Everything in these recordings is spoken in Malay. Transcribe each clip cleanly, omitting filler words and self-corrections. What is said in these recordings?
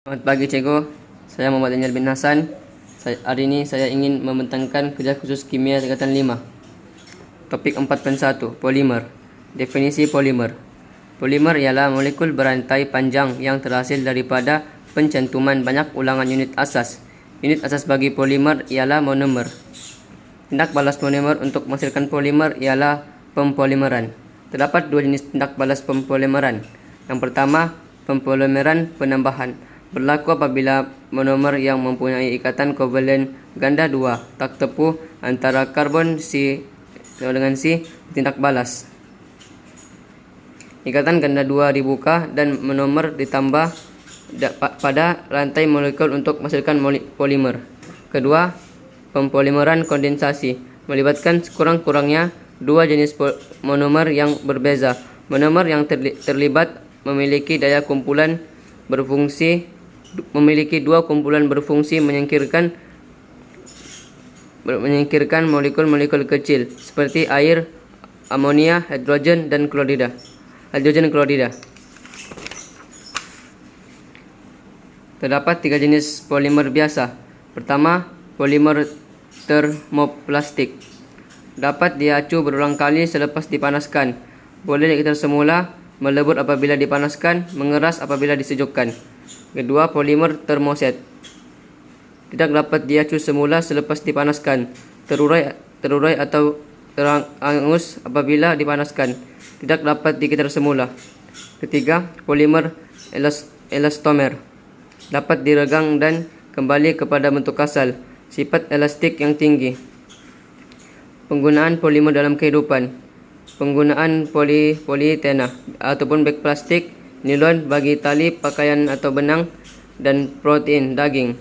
Selamat pagi cikgu, saya Muhammad Daniel bin Hasan. Hari ini saya ingin membentangkan kerja khusus kimia tingkatan 5. Topik 4.1, polimer. Definisi polimer. Polimer ialah molekul berantai panjang yang terhasil daripada pencantuman banyak ulangan unit asas. Unit asas bagi polimer ialah monomer. Tindak balas monomer untuk menghasilkan polimer ialah pempolimeran. Terdapat dua jenis tindak balas pempolimeran. Yang pertama, pempolimeran penambahan. Berlaku apabila monomer yang mempunyai ikatan kovalen ganda 2 tak tepu antara karbon C dengan C tindak balas. Ikatan ganda 2 dibuka dan monomer ditambah pada rantai molekul untuk menghasilkan polimer. Kedua, pempolimeran kondensasi melibatkan sekurang-kurangnya dua jenis monomer yang berbeza. Monomer yang terlibat memiliki dua kumpulan berfungsi menyingkirkan molekul-molekul kecil seperti air, amonia, hidrogen klorida. Terdapat tiga jenis polimer biasa. Pertama, polimer termoplastik. Dapat diacu berulang kali selepas dipanaskan. Boleh diikat semula, melebur apabila dipanaskan, mengeras apabila disejukkan. Kedua, polimer termoset. Tidak dapat diacu semula selepas dipanaskan, terurai atau terangus apabila dipanaskan. Tidak dapat dikitar semula. Ketiga, polimer elastomer. Dapat diregang dan kembali kepada bentuk asal. Sifat elastik yang tinggi. Penggunaan polimer dalam kehidupan. Penggunaan polietena ataupun beg plastik, nilon bagi tali pakaian atau benang, dan protein daging.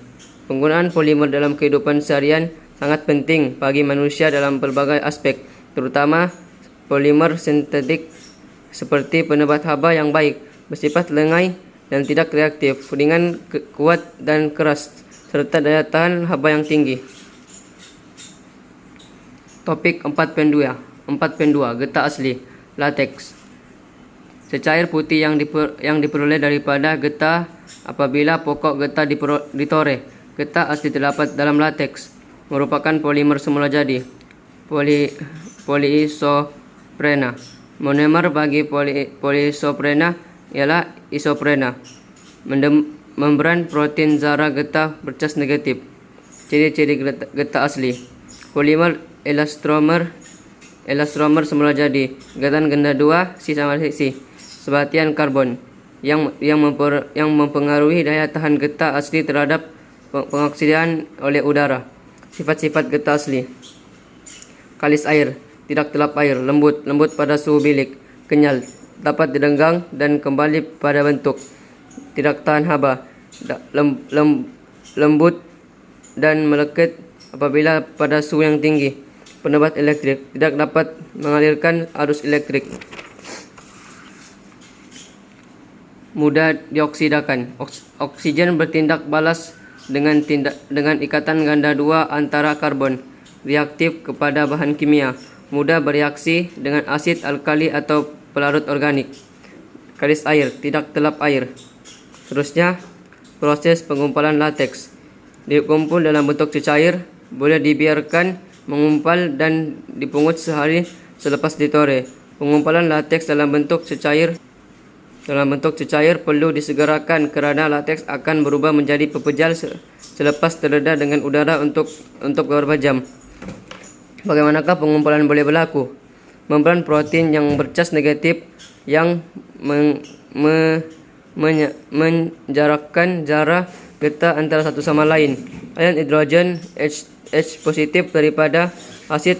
Penggunaan polimer dalam kehidupan seharian sangat penting bagi manusia dalam berbagai aspek, terutama polimer sintetik seperti penebat haba yang baik, bersifat lengai dan tidak reaktif, ringan, kuat dan keras, serta daya tahan haba yang tinggi. Topik 4.2, getah asli, latex. Secair putih yang diperoleh daripada getah apabila pokok getah ditore. Getah asli terdapat dalam lateks, merupakan polimer semula jadi, poliisoprena. Monomer bagi poliisoprena ialah isoprena. Membran protein zarah getah bercas negatif. Ciri-ciri getah asli. Polimer elastromer semula jadi, ikatan ganda 2 C sama C. Sebatian karbon yang mempengaruhi daya tahan getah asli terhadap pengoksidan oleh udara. Sifat-sifat getah asli. Kalis air, tidak telap air, lembut pada suhu bilik, kenyal, dapat direnggang dan kembali pada bentuk, tidak tahan haba, lembut dan meleket apabila pada suhu yang tinggi. Penebat elektrik, tidak dapat mengalirkan arus elektrik. Mudah dioksidakan. Oksigen bertindak balas dengan ikatan ganda 2 antara karbon. Reaktif kepada bahan kimia. Mudah bereaksi dengan asid, alkali atau pelarut organik. Kalis air, tidak telap air. Seterusnya, proses pengumpalan lateks. Dikumpul dalam bentuk cecair, boleh dibiarkan mengumpal dan dipungut sehari selepas ditore. Pengumpalan lateks dalam bentuk cecair perlu disegerakan kerana lateks akan berubah menjadi pepejal selepas terdedah dengan udara untuk beberapa jam. Bagaimanakah pengumpalan boleh berlaku? Membran protein yang bercas negatif yang menjarakkan zarah getah antara satu sama lain. Ion hidrogen H positif daripada asid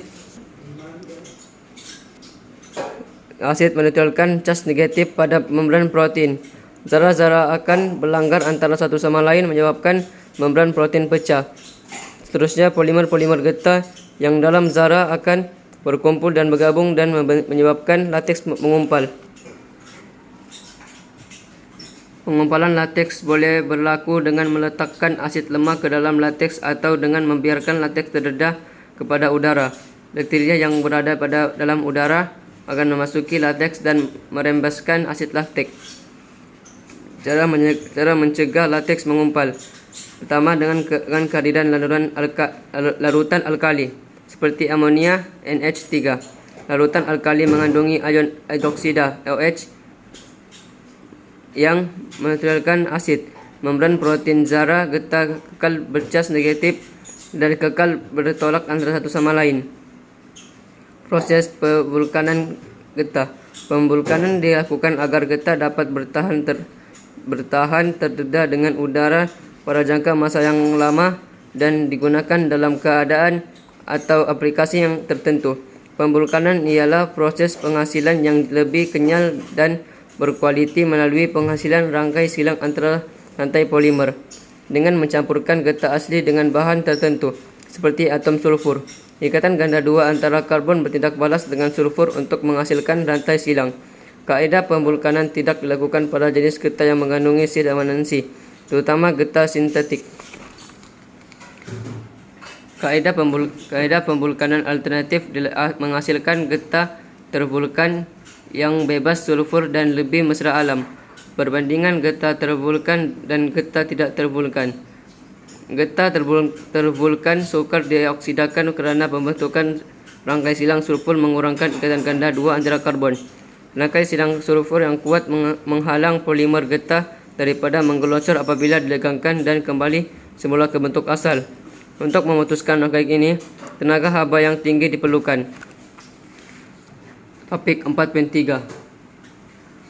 menetulkan cas negatif pada membran protein. Zarah-zarah akan berlanggar antara satu sama lain menyebabkan membran protein pecah. Seterusnya, polimer getah yang dalam zarah akan berkumpul dan bergabung dan menyebabkan lateks mengumpal. Pengumpalan lateks boleh berlaku dengan meletakkan asid lemah ke dalam lateks atau dengan membiarkan lateks terdedah kepada udara. Bakteria yang berada dalam udara akan memasuki lateks dan merembeskan asid laktik. Cara mencegah lateks mengumpal. Pertama, dengan kehadiran larutan alkali seperti amonia NH3. Larutan alkali mengandungi ion hidroksida OH yang menetralkan asid. Membran protein zarah getah kekal bercas negatif dan kekal bertolak antara satu sama lain. Proses pembulkanan getah. Pembulkanan dilakukan agar getah dapat bertahan terdedah dengan udara pada jangka masa yang lama dan digunakan dalam keadaan atau aplikasi yang tertentu. Pembulkanan ialah proses penghasilan yang lebih kenyal dan berkualiti melalui penghasilan rangkai silang antara rantai polimer dengan mencampurkan getah asli dengan bahan tertentu seperti atom sulfur. Ikatan ganda dua antara karbon bertindak balas dengan sulfur untuk menghasilkan rantai silang. Kaedah pembulkanan tidak dilakukan pada jenis getah yang mengandungi cis amanansi, terutama getah sintetik. Kaedah pembulkanan alternatif menghasilkan getah tervulkan yang bebas sulfur dan lebih mesra alam berbandingan getah tervulkan dan getah tidak tervulkan. Getah tervulkan sukar dioksidakan kerana pembentukan rangkai silang sulfur mengurangkan ikatan ganda dua antara karbon. Rangkai silang sulfur yang kuat menghalang polimer getah daripada menggelosor apabila dilegangkan dan kembali semula ke bentuk asal. Untuk memutuskan rangkai ini, tenaga haba yang tinggi diperlukan. Topik 4.3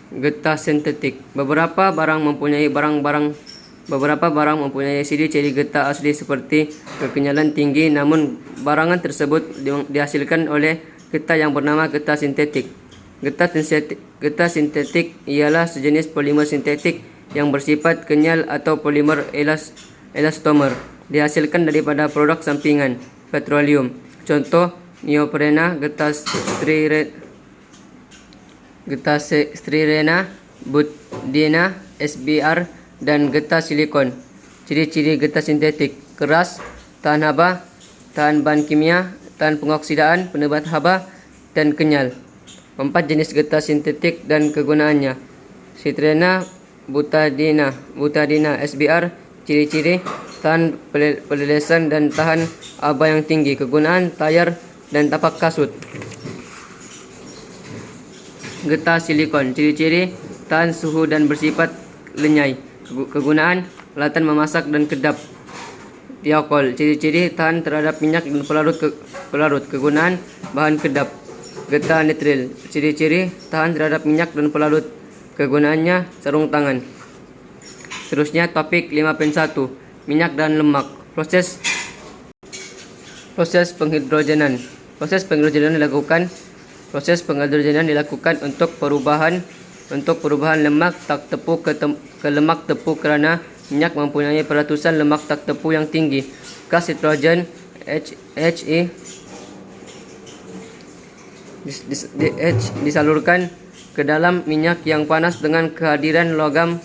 Getah sintetik. Beberapa barang mempunyai ciri-ciri getah asli seperti kekenyalan tinggi, namun barangan tersebut dihasilkan oleh getah yang bernama getah sintetik. Getah sintetik ialah sejenis polimer sintetik yang bersifat kenyal atau polimer elastomer, dihasilkan daripada produk sampingan petroleum. Contoh neoprena, getah strirena, butadiena, SBR dan getah silikon. Ciri-ciri getah sintetik: keras, tahan haba, tahan bahan kimia, tahan pengoksidaan, penebat haba, dan kenyal. 4 jenis getah sintetik dan kegunaannya. Strirena, butadiena, SBR. Ciri-ciri: tahan pelelesan dan tahan haba yang tinggi. Kegunaan: tayar dan tapak kasut. Getah silikon. Ciri-ciri: tahan suhu dan bersifat lenyai. Kegunaan: alatan memasak dan kedap. Dialkohol. Ciri-ciri: tahan terhadap minyak dan pelarut. Kegunaan: bahan kedap. Getah nitril. Ciri-ciri: tahan terhadap minyak dan pelarut. Kegunaannya: sarung tangan. Seterusnya topik 5.1 minyak dan lemak. Proses penghidrogenan. Proses penghidrogenan dilakukan untuk perubahan lemak tak tepu ke lemak tepu kerana minyak mempunyai peratusan lemak tak tepu yang tinggi. Gas hidrogen HE disalurkan ke dalam minyak yang panas dengan kehadiran logam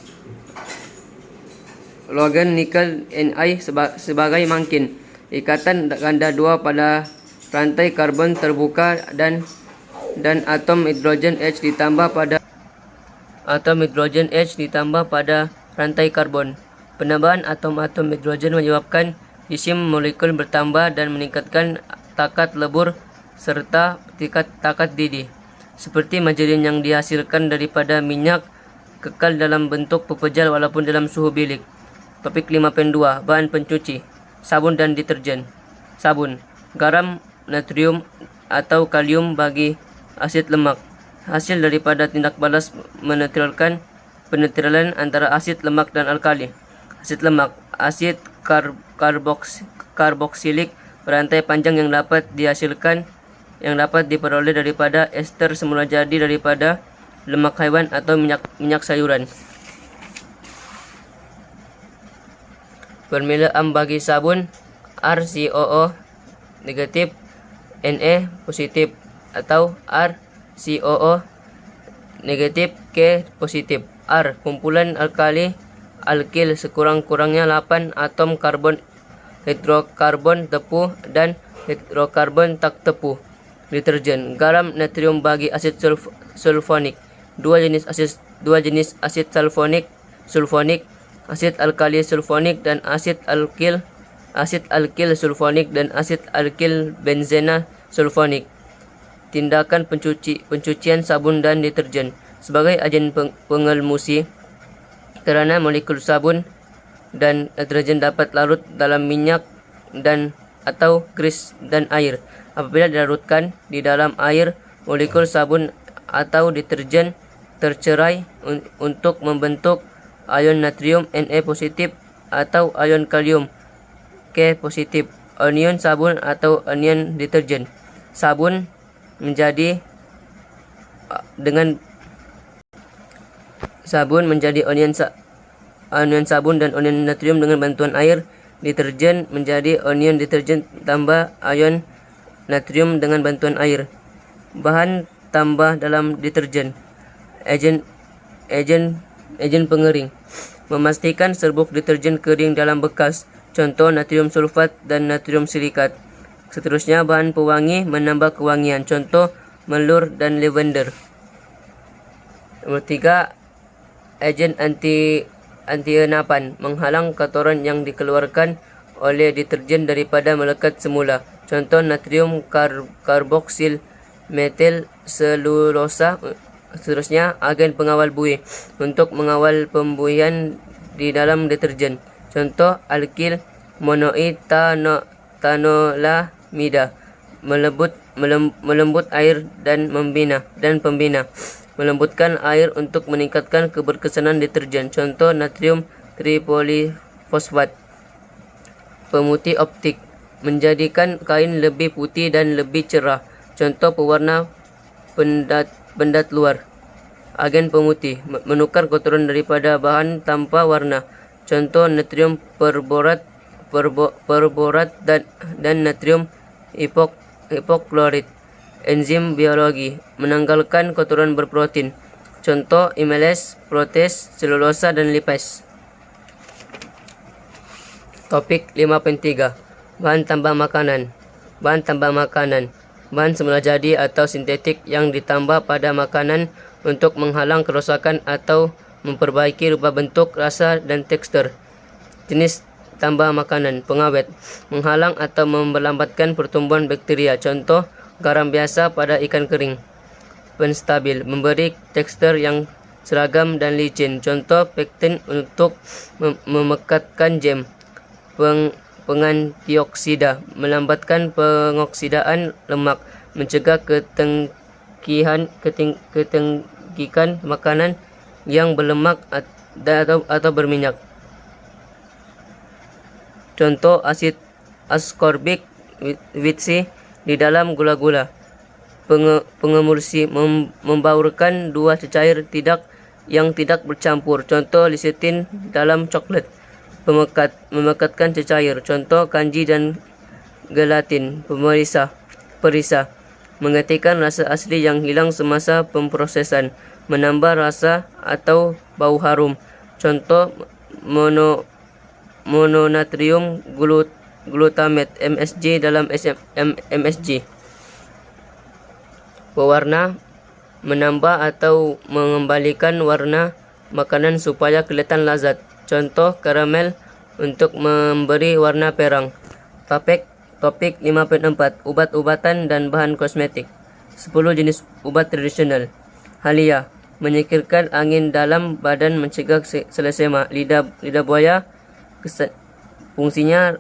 nikel Ni sebagai mangkin. Ikatan ganda dua pada rantai karbon terbuka dan atom hidrogen H ditambah pada rantai karbon. Penambahan atom-atom hidrogen menyebabkan isim molekul bertambah dan meningkatkan takat lebur serta takat didih. Seperti margarin yang dihasilkan daripada minyak kekal dalam bentuk pepejal walaupun dalam suhu bilik. Topik 5.2 bahan pencuci. Sabun dan deterjen. Sabun, garam, natrium atau kalium bagi asid lemak. Hasil daripada tindak balas penetralan antara asid lemak dan alkali. Asid lemak, asid karboksilik berantai panjang yang dapat diperoleh daripada ester semula jadi daripada lemak haiwan atau minyak sayuran. Formula bagi sabun: RCOO negatif, Na positif, atau RCOO negatif, K positif. R. Kumpulan alkil sekurang-kurangnya 8 atom hidrokarbon tepu dan hidrokarbon tak tepu. Deterjen, garam, natrium bagi asid sulfonik. Dua jenis asid sulfonik sulfonik, asid alkali sulfonik dan asid alkil sulfonik dan asid alkil benzena sulfonik. Tindakan pencucian sabun dan deterjen sebagai agen pengemulsi, kerana molekul sabun dan deterjen dapat larut dalam minyak dan atau grease dan air. Apabila dilarutkan di dalam air, molekul sabun atau deterjen tercerai untuk membentuk ion natrium Na positif atau ion kalium K positif. Anion sabun atau anion deterjen. Sabun menjadi anion sabun dan anion natrium dengan bantuan air. Deterjen menjadi anion deterjen tambah ion natrium dengan bantuan air. Bahan tambah dalam deterjen. Agen pengering. Memastikan serbuk deterjen kering dalam bekas. Contoh natrium sulfat dan natrium silikat. Seterusnya bahan pewangi menambah kewangian. Contoh melur dan lavender. Nomor 3, agen anti-enapan, menghalang kotoran yang dikeluarkan oleh deterjen daripada melekat semula. Contoh natrium karboksil metil selulosa. Seterusnya agen pengawal buih untuk mengawal pembuihan di dalam deterjen. Contoh alkil monoetanolamida, melembut air dan pembina. Melembutkan air untuk meningkatkan keberkesanan deterjen. Contoh natrium tripolifosfat. Pemutih optik, menjadikan kain lebih putih dan lebih cerah. Contoh pewarna pendat luar. Agen pemutih, menukar kotoran daripada bahan tanpa warna. Contoh natrium perborat dan natrium hipoklorit. Enzim biologi, menanggalkan kotoran berprotein. Contoh amylase, protease, selulosa dan lipase. Topik 5.3. Bahan tambah makanan. Bahan semula jadi atau sintetik yang ditambah pada makanan untuk menghalang kerosakan atau memperbaiki rupa bentuk, rasa dan tekstur. Jenis tambah makanan. Pengawet, menghalang atau melambatkan pertumbuhan bakteria. Contoh garam biasa pada ikan kering. Penstabil, memberi tekstur yang seragam dan licin. Contoh pektin untuk memekatkan jam. Pengantioksida, melambatkan pengoksidaan lemak, mencegah ketengkikan makanan yang berlemak atau berminyak. Contoh asid ascorbic acid di dalam gula-gula. Pengemulsi, membaurkan dua cecair yang tidak bercampur. Contoh lisetin dalam coklat. Pemekat, memekatkan cecair. Contoh kanji dan gelatin. Perisa, menggantikan rasa asli yang hilang semasa pemprosesan. Menambah rasa atau bau harum. Contoh mononatrium glutamate MSG dalam MSG. Pewarna, menambah atau mengembalikan warna makanan supaya kelihatan lazat. Contoh karamel untuk memberi warna perang. Topik 5.4. Ubat-ubatan dan bahan kosmetik. 10 jenis ubat tradisional. Halia, menyingkirkan angin dalam badan, mencegah selasema. Lidah buaya, fungsinya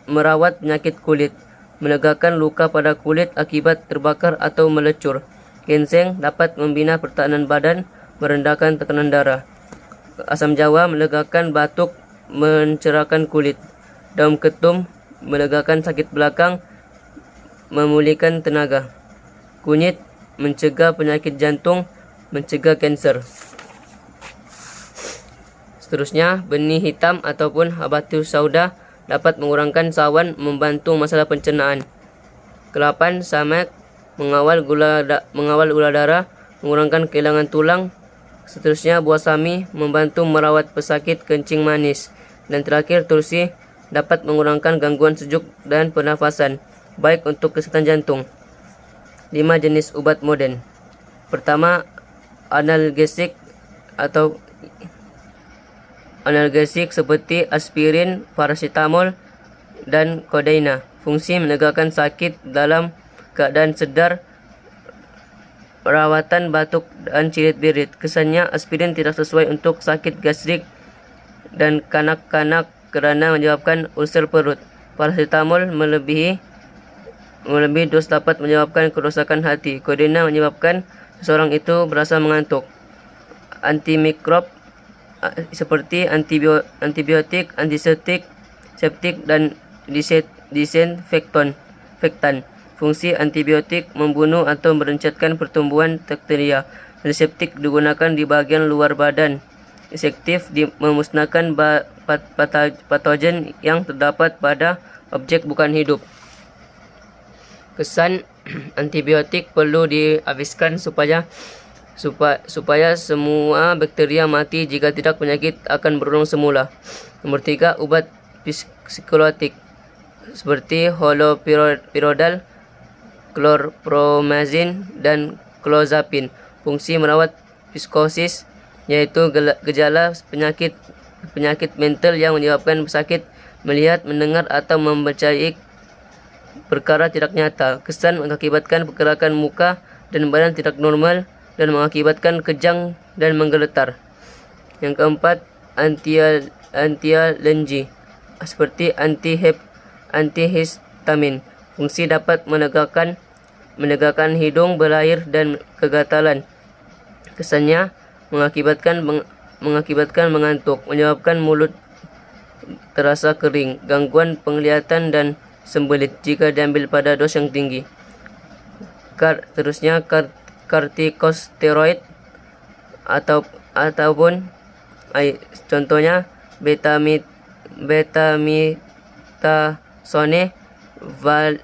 merawat penyakit kulit, melegakan luka pada kulit akibat terbakar atau melecur. Ginseng dapat membina pertahanan badan, merendahkan tekanan darah. Asam jawa melegakan batuk, mencerahkan kulit. Daun ketum melegakan sakit belakang, memulihkan tenaga. Kunyit mencegah penyakit jantung, mencegah kanser. Seterusnya, benih hitam ataupun habatus sauda dapat mengurangkan sawan, membantu masalah pencernaan. Kelapan samak mengawal gula darah, mengurangkan kehilangan tulang. Seterusnya, buah sami membantu merawat pesakit kencing manis. Dan terakhir, tulsi dapat mengurangkan gangguan sejuk dan pernafasan, baik untuk kesihatan jantung. 5 jenis ubat moden. Pertama, analgesik atau analgesik seperti aspirin, paracetamol, dan kodeina. Fungsi menegakkan sakit dalam keadaan sedar, rawatan batuk dan cirit-birit. Kesannya aspirin tidak sesuai untuk sakit gastrik dan kanak-kanak kerana menyebabkan ulcer perut. Paracetamol melebihi dos dapat menyebabkan kerosakan hati. Kodeina menyebabkan seseorang itu berasa mengantuk. Antimikrob seperti antibiotik, antiseptik, dan disinfektan. Fungsi antibiotik membunuh atau merencatkan pertumbuhan bakteria. Antiseptik digunakan di bahagian luar badan. Efektif memusnahkan patogen yang terdapat pada objek bukan hidup. Kesan antibiotik perlu dihabiskan supaya semua bakteria mati. Jika tidak, penyakit akan berulang semula. Nomor 3, ubat psikotik seperti haloperidol, chlorpromazine, dan clozapine. Fungsi merawat psikosis, yaitu gejala penyakit mental yang menyebabkan sakit melihat, mendengar, atau mempercayai perkara tidak nyata. Kesan mengakibatkan pergerakan muka dan badan tidak normal dan mengakibatkan kejang dan menggeletar. Yang keempat, antialergi seperti antihistamin. Fungsi dapat menegakkan hidung berair dan kegatalan. Kesannya mengakibatkan mengantuk, menyebabkan mulut terasa kering, gangguan penglihatan dan sembelit jika diambil pada dos yang tinggi. Terusnya kortikosteroid ataupun contohnya betamethasone,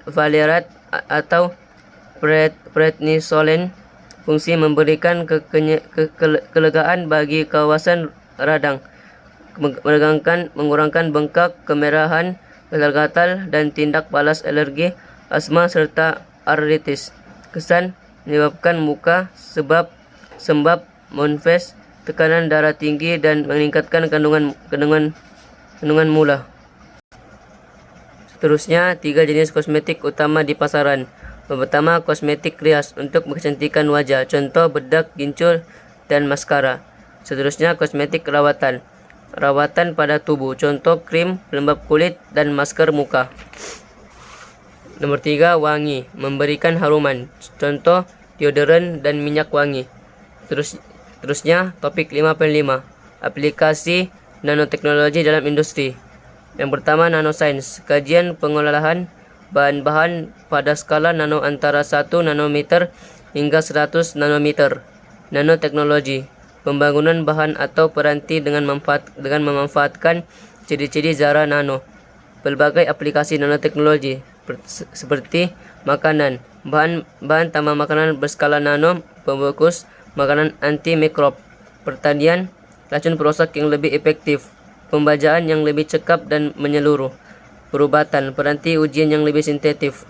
valerat atau prednisolone. Fungsi memberikan kelegaan bagi kawasan radang, mengurangkan bengkak, kemerahan, gatal-gatal, dan tindak balas alergi, asma, serta artritis. Kesan menyebabkan muka sembab, monfes, tekanan darah tinggi, dan meningkatkan kandungan mula. Seterusnya, 3 jenis kosmetik utama di pasaran. Pertama, kosmetik rias untuk kecantikan wajah, contoh bedak, gincur, dan maskara. Seterusnya, kosmetik rawatan pada tubuh, contoh krim pelembab kulit dan masker muka. Nomor 3, wangi, memberikan haruman, contoh deodoran dan minyak wangi. Terusnya, topik 5.5, aplikasi nanoteknologi dalam industri. Yang pertama, nanoscience, kajian pengolahan bahan-bahan pada skala nano antara 1 nanometer hingga 100 nanometer. Nanoteknologi, pembangunan bahan atau peranti dengan memanfaatkan ciri-ciri zarah nano. Pelbagai aplikasi nanoteknologi seperti makanan, bahan tambah makanan berskala nano, pembungkus makanan anti mikrob, pertanian, racun perosak yang lebih efektif, pembajaan yang lebih cekap dan menyeluruh, perubatan, peranti ujian yang lebih sintetif,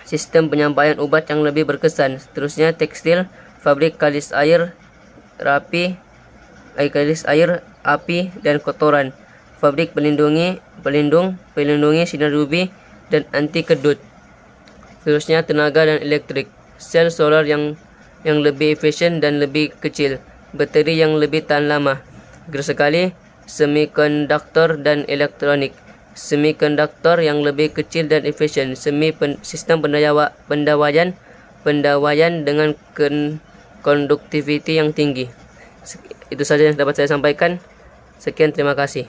sistem penyampaian obat yang lebih berkesan. Seterusnya, tekstil, fabrik kalis air, api, dan kotoran, fabrik pelindung sinar UV dan anti kedut. Seterusnya, tenaga dan elektrik, sel solar yang lebih efisien dan lebih kecil, bateri yang lebih tahan lama. Sekali, semikonduktor dan elektronik, semikonduktor yang lebih kecil dan efisien, sistem pendawaian dengan konduktiviti yang tinggi. Itu saja yang dapat saya sampaikan. Sekian, terima kasih.